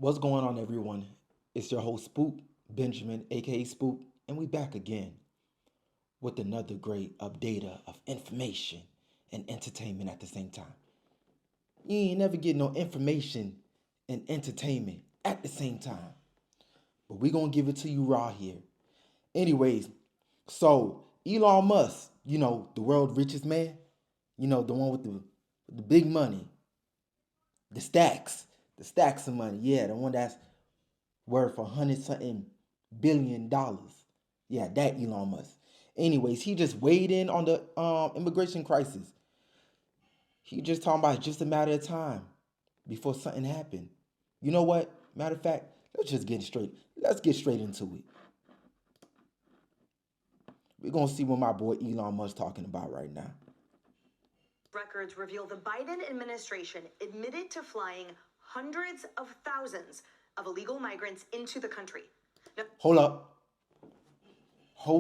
What's going on, everyone? It's your host, Spook, Benjamin, aka Spook, and we back again with another great update of information and entertainment at the same time. You ain't never get no information and entertainment at the same time, but we gonna give it to you raw here. Anyways, so Elon Musk, the world richest man, the one with the big money, the stacks of money, yeah, the one that's worth 100 something billion. Yeah, that Elon Musk. Anyways, he just weighed in on the immigration crisis. He just talking about it's just a matter of time before something happened. You know what? Matter of fact, let's just get straight. Let's get straight into it. We're gonna see what my boy Elon Musk talking about right now. Records reveal the Biden administration admitted to flying hundreds of thousands of illegal migrants into the country. Now, Hold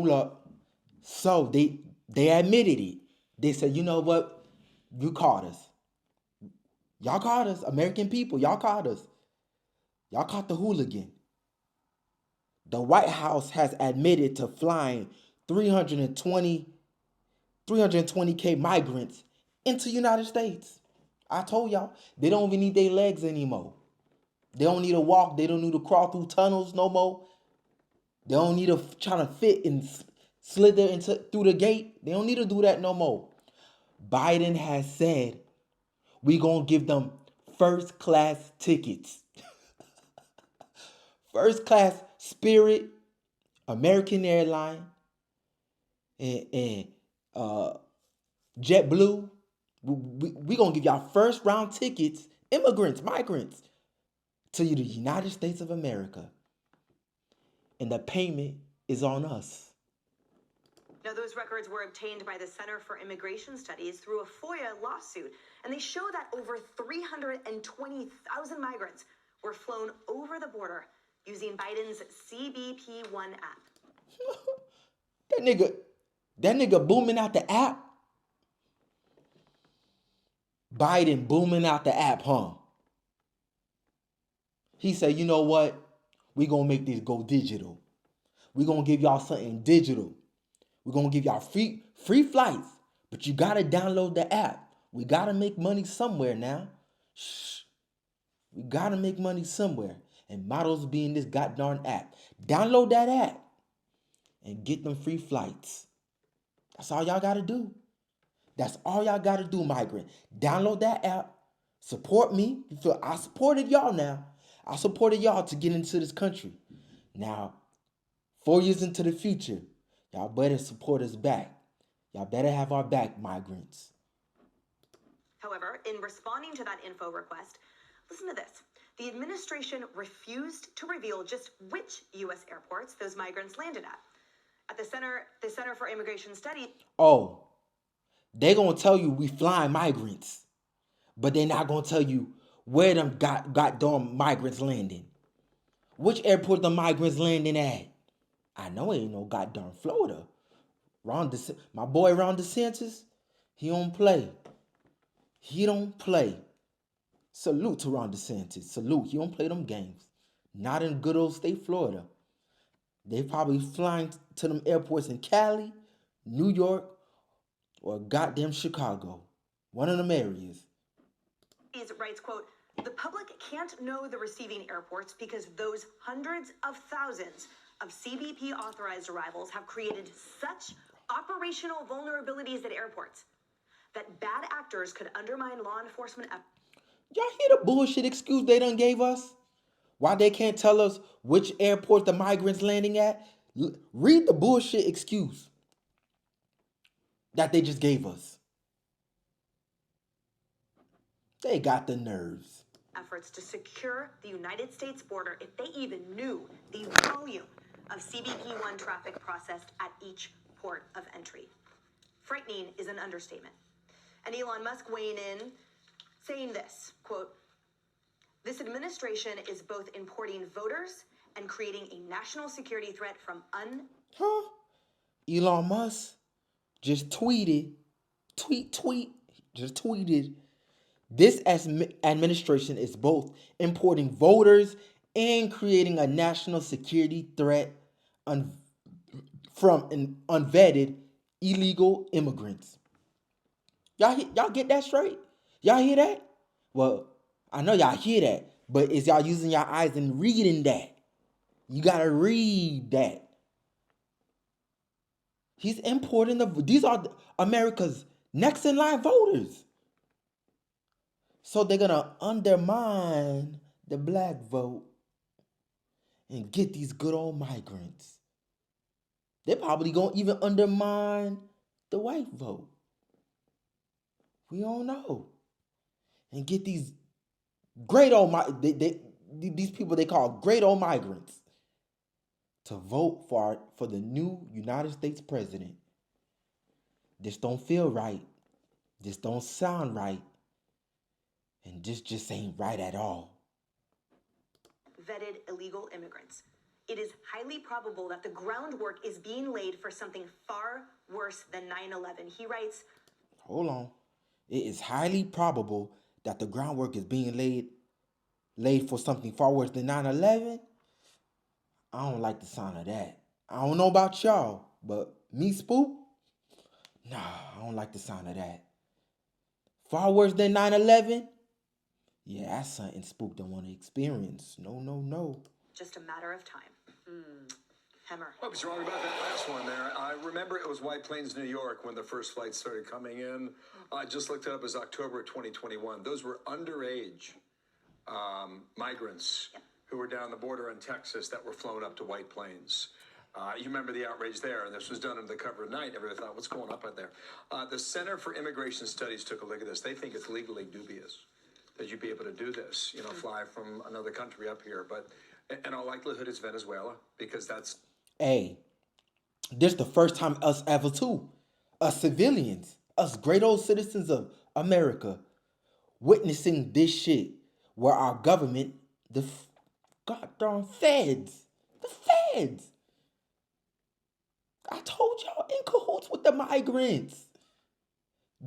up. So they admitted it. They said, you know what? You caught us. Y'all caught us, American people. Y'all caught us. Y'all caught the hooligan. The White House has admitted to flying 320 320K migrants into the United States. I told y'all, they don't even need their legs anymore. They don't need to walk. They don't need to crawl through tunnels no more. They don't need to try to fit and slither through the gate. They don't need to do that no more. Biden has said we gonna give them first class tickets. First class Spirit, American Airline, and JetBlue. We gonna give y'all first round tickets, migrants, to the United States of America. And the payment is on us. Now, those records were obtained by the Center for Immigration Studies through a FOIA lawsuit, and they show that over 320,000 migrants were flown over the border using Biden's CBP-1 app. that nigga booming out the app. Biden booming out the app, huh? He said, you know what? We gonna make this go digital. We gonna give y'all something digital. We're gonna give y'all free flights, but you gotta download the app. We gotta make money somewhere now. Shh. We gotta make money somewhere. And models be in this goddamn app. Download that app and get them free flights. That's all y'all gotta do. That's all y'all gotta do, migrant. Download that app. Support me. You feel I supported y'all now. I supported y'all to get into this country. Now, 4 years into the future, y'all better support us back. Y'all better have our back, migrants. However, in responding to that info request, listen to this. The administration refused to reveal just which U.S. airports those migrants landed at. At the Center for Immigration Studies. Oh, they gonna tell you we flying migrants, but they're not gonna tell you where them goddamn migrants landing. Which airport the migrants landing at? I know it ain't no goddamn Florida. My boy Ron DeSantis, he don't play. He don't play. Salute to Ron DeSantis. Salute. He don't play them games. Not in good old state Florida. They probably flying to them airports in Cali, New York, or goddamn Chicago. One of them areas. He writes, quote, the public can't know the receiving airports because those hundreds of thousands of CBP authorized arrivals have created such operational vulnerabilities at airports that bad actors could undermine law enforcement efforts. Y'all hear the bullshit excuse they done gave us? Why they can't tell us which airport the migrants landing at? Read the bullshit excuse that they just gave us. They got the nerves. Efforts to secure the United States border if they even knew the volume of CBP-1 traffic processed at each port of entry. Frightening is an understatement. And Elon Musk weighing in, saying this, quote, this administration is both importing voters and creating a national security threat from Elon Musk just tweeted This administration is both importing voters and creating a national security threat from unvetted illegal immigrants. Y'all get that straight? Y'all hear that? Well, I know y'all hear that, but is y'all using your eyes and reading that? You gotta read that. He's importing these are America's next in line voters. So they're gonna undermine the black vote and get these good old migrants. They're probably gonna even undermine the white vote. We don't know. And get these great old these people they call great old migrants to vote for the new United States president. This don't feel right. This don't sound right. And this just ain't right at all. Vetted illegal immigrants. It is highly probable that the groundwork is being laid for something far worse than 9/11. He writes, hold on. It is highly probable that the groundwork is being laid for something far worse than 9/11. I don't like the sound of that. I don't know about y'all, but me, Spook, nah, I don't like the sound of that. Far worse than 9/11? Yeah, that's something Spook don't want to experience. No. just a matter of time. Hammer. I was wrong about that last one there. I remember it was White Plains, New York, when the first flights started coming in. I just looked it up. It was October 2021. Those were underage migrants who were down the border in Texas that were flown up to White Plains. You remember the outrage there, and this was done under the cover of night. Everybody thought, what's going up out there? The Center for Immigration Studies took a look at this. They think it's legally dubious that you'd be able to do this, fly from another country up here. But in all likelihood, it's Venezuela, because that's... Hey, this the first time us ever too, us civilians, us great old citizens of America, witnessing this shit where our government, the goddamn feds, I told y'all, in cahoots with the migrants.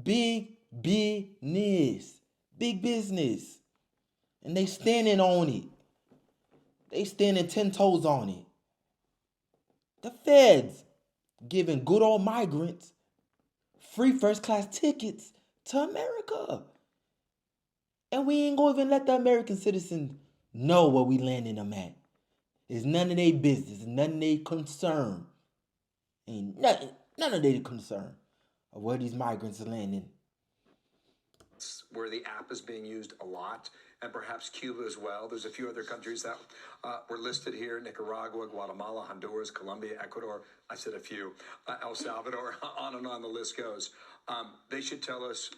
Big business. And they standing on it. They standing 10 toes on it. The feds giving good old migrants free first class tickets to America. And we ain't gonna even let the American citizens know where we landing them at. It's none of their business, none of their concern. Ain't none of their concern of where these migrants are landing. Where the app is being used a lot, and perhaps Cuba as well. There's a few other countries that were listed here: Nicaragua, Guatemala, Honduras, Colombia, Ecuador. I said a few. El Salvador, on and on the list goes. They should tell us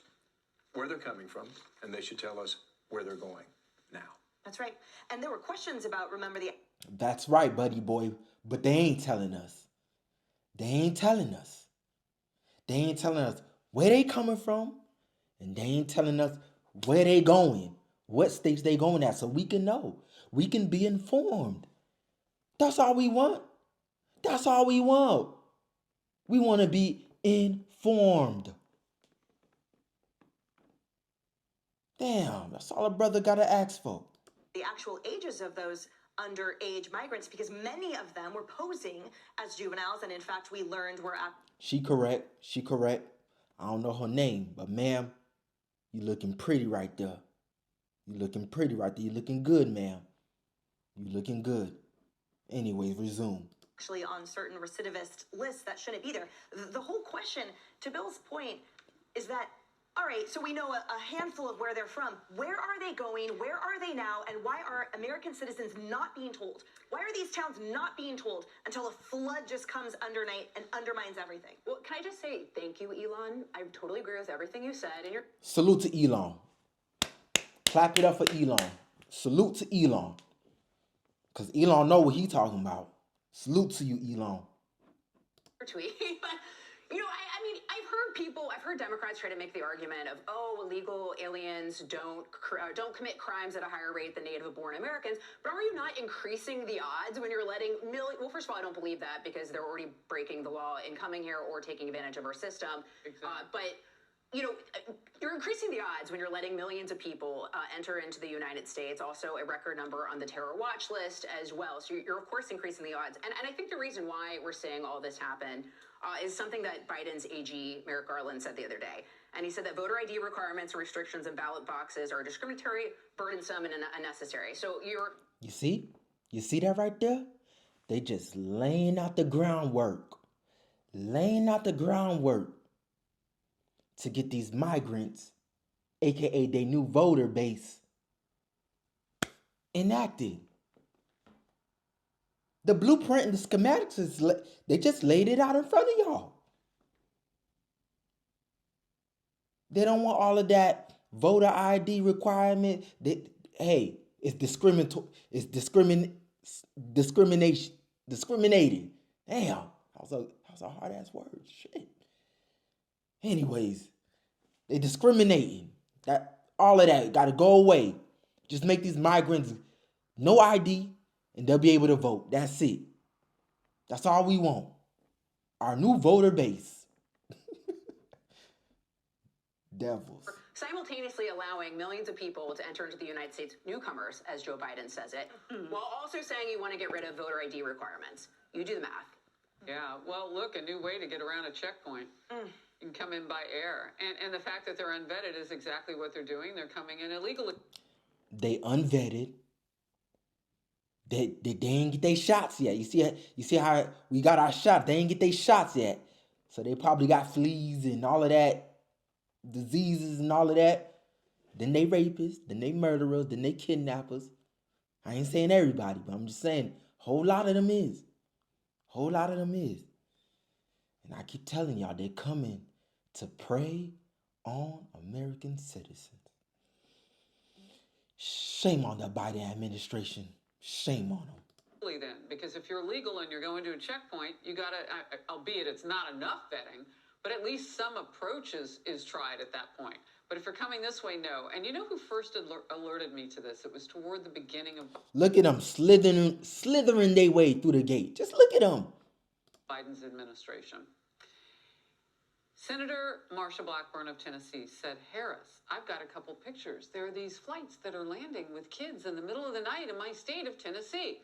where they're coming from, and they should tell us where they're going now. That's right. And there were questions about, remember the... That's right, buddy boy. But they ain't telling us. They ain't telling us. They ain't telling us where they coming from. And they ain't telling us where they going, what states they going at, so we can know. We can be informed. That's all we want. That's all we want. We want to be informed. Damn, that's all a brother got to ask for. The actual ages of those underage migrants, because many of them were posing as juveniles, and in fact, we learned were... She correct. I don't know her name, but ma'am, you looking pretty right there. You looking good, ma'am. You looking good. Anyways, resume. Actually on certain recidivist lists that shouldn't be there. The whole question, to Bill's point, is that, all right, so we know a handful of where they're from. Where are they going? Where are they now? And why are American citizens not being told? Why are these towns not being told until a flood just comes undernight and undermines everything? Well, can I just say thank you, Elon? I totally agree with everything you said. And Salute to Elon. Clap it up for Elon. Salute to Elon. Because Elon know what he talking about. Salute to you, Elon. tweet. But, I've heard Democrats try to make the argument of, illegal aliens don't commit crimes at a higher rate than native-born Americans. But are you not increasing the odds when you're letting well, first of all, I don't believe that, because they're already breaking the law in coming here or taking advantage of our system. Exactly. But you know, you're increasing the odds when you're letting millions of people enter into the United States, also a record number on the terror watch list as well. So you're, of course, increasing the odds. And I think the reason why we're seeing all this happen is something that Biden's AG, Merrick Garland, said the other day. And he said that voter ID requirements and restrictions in ballot boxes are discriminatory, burdensome, and unnecessary. So You see? You see that right there? They just laying out the groundwork. Laying out the groundwork to get these migrants, aka their new voter base, enacted. The blueprint and the schematics they just laid it out in front of y'all. They don't want all of that voter ID requirement. It's discriminatory. It's discriminating. Damn, that was a hard ass word. Shit. Anyways, they discriminating. That all of that got to go away. Just make these migrants no ID, and they'll be able to vote. That's it. That's all we want. Our new voter base. Devils. simultaneously allowing millions of people to enter into the United States, newcomers, as Joe Biden says it, while also saying you want to get rid of voter ID requirements. You do the math. Yeah, well, look, a new way to get around a checkpoint. You can come in by air. And the fact that they're unvetted is exactly what they're doing. They're coming in illegally. They unvetted. They didn't get their shots yet. You see how we got our shot. They didn't get their shots yet. So they probably got fleas and all of that, diseases and all of that. Then they rapists, then they murderers, then they kidnappers. I ain't saying everybody, but I'm just saying a whole lot of them is. Whole lot of them is. And I keep telling y'all, they're coming to prey on American citizens. Shame on the Biden administration. Shame on them. Then, because if you're legal and you're going to a checkpoint, you got to, albeit it's not enough vetting, but at least some approach is tried at that point. But if you're coming this way, no. And you know who first alerted me to this? It was toward the beginning of... Look at them slithering their way through the gate. Just look at them. Biden's administration. Senator Marsha Blackburn of Tennessee said, Harris, I've got a couple pictures. There are these flights that are landing with kids in the middle of the night in my state of Tennessee.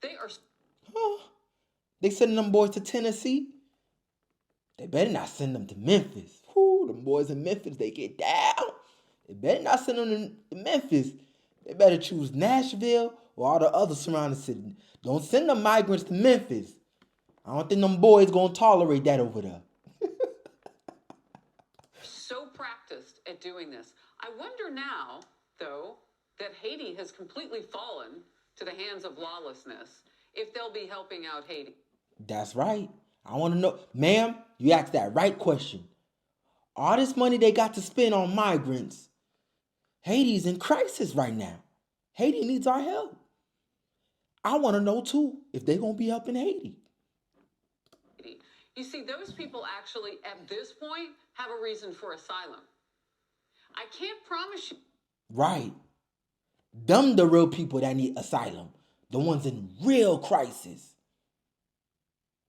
They are... Huh? They sending them boys to Tennessee? They better not send them to Memphis. Whoo, them boys in Memphis, they get down. They better not send them to Memphis. They better choose Nashville or all the other surrounding cities. Don't send the migrants to Memphis. I don't think them boys gonna tolerate that over there. So practiced at doing this. I wonder now, though, that Haiti has completely fallen to the hands of lawlessness, if they'll be helping out Haiti. That's right. I want to know. Ma'am, you asked that right question. All this money they got to spend on migrants, Haiti's in crisis right now. Haiti needs our help. I want to know, too, if they're going to be helping Haiti. You see, those people actually, at this point, have a reason for asylum. I can't promise you. Right. Them the real people that need asylum. The ones in real crisis.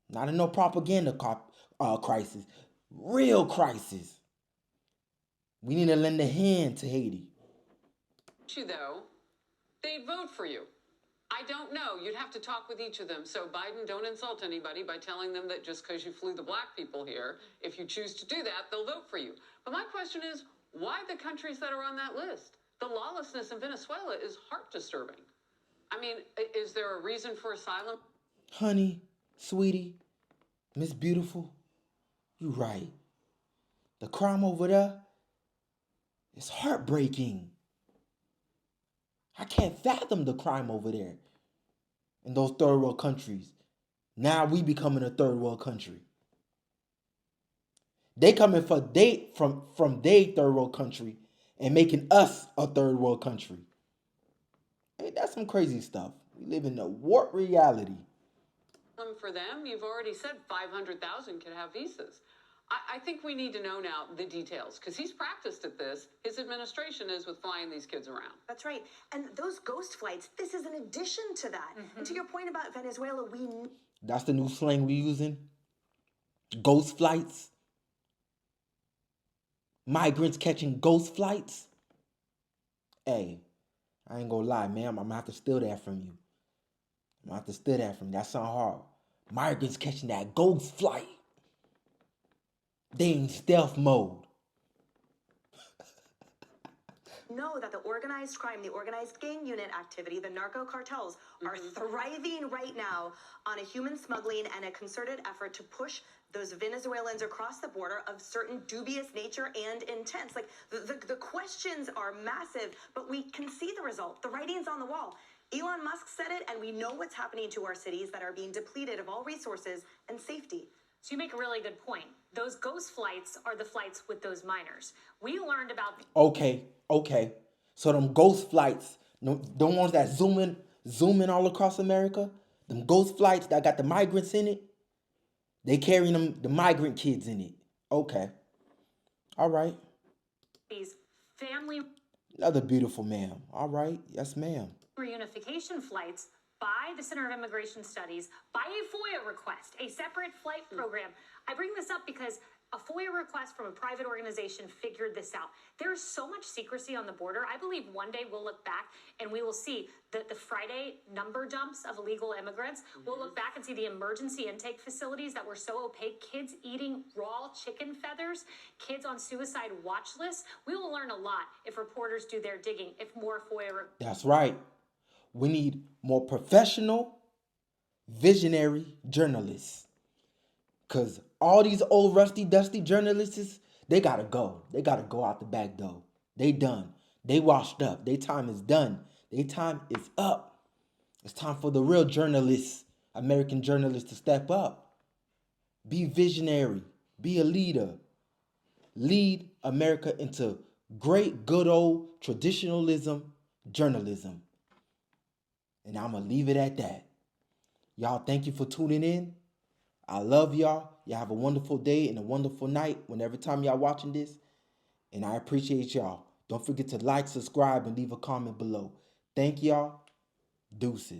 Not in no propaganda crisis. Real crisis. We need to lend a hand to Haiti. You, though, they'd vote for you. I don't know. You'd have to talk with each of them. So, Biden, don't insult anybody by telling them that just because you flew the black people here, if you choose to do that, they'll vote for you. But my question is, why the countries that are on that list? The lawlessness in Venezuela is heart-disturbing. I mean, is there a reason for asylum? Honey, sweetie, Miss Beautiful, you right. The crime over there is heartbreaking. I can't fathom the crime over there in those third world countries. Now we becoming a third world country. They coming from their third world country and making us a third world country. Hey, that's some crazy stuff. We live in a warped reality. For them, you've already said 500,000 could have visas. I think we need to know now the details, because he's practiced at this. His administration is with flying these kids around. That's right. And those ghost flights, this is an addition to that. And to your point about Venezuela, That's the new slang we're using. Ghost flights. Migrants catching ghost flights. Hey, I ain't gonna lie, ma'am. I'm gonna have to steal that from you. I'm gonna have to steal that from you. That sound hard. Migrants catching that ghost flight. They in stealth mode. Know that the organized crime, the organized gang unit activity, the narco cartels are thriving right now on a human smuggling and a concerted effort to push those Venezuelans across the border of certain dubious nature and intents. Like the questions are massive, but we can see the result. The writing's on the wall. Elon Musk said it, and we know what's happening to our cities that are being depleted of all resources and safety. So you make a really good point. Those ghost flights are the flights with those minors. We learned about Okay. So them ghost flights, the ones that zoom in all across America, them ghost flights that got the migrants in it, they carrying the migrant kids in it. Okay. All right. these family Another beautiful ma'am. All right. Yes, ma'am. reunification flights by the Center of Immigration Studies, by a FOIA request, a separate flight program. I bring this up because a FOIA request from a private organization figured this out. There's so much secrecy on the border. I believe one day we'll look back and we will see the Friday number dumps of illegal immigrants. We'll look back and see the emergency intake facilities that were so opaque, kids eating raw chicken feathers, kids on suicide watch lists. We will learn a lot if reporters do their digging, if more FOIA. That's right. We need more professional, visionary journalists. Because all these old rusty, dusty journalists, they got to go. They got to go out the back door. They done. They washed up. Their time is done. Their time is up. It's time for the real journalists, American journalists, to step up. Be visionary. Be a leader. Lead America into great, good old traditionalism journalism. And I'm going to leave it at that. Y'all, thank you for tuning in. I love y'all. Y'all have a wonderful day and a wonderful night whenever time y'all watching this. And I appreciate y'all. Don't forget to like, subscribe, and leave a comment below. Thank y'all. Deuces.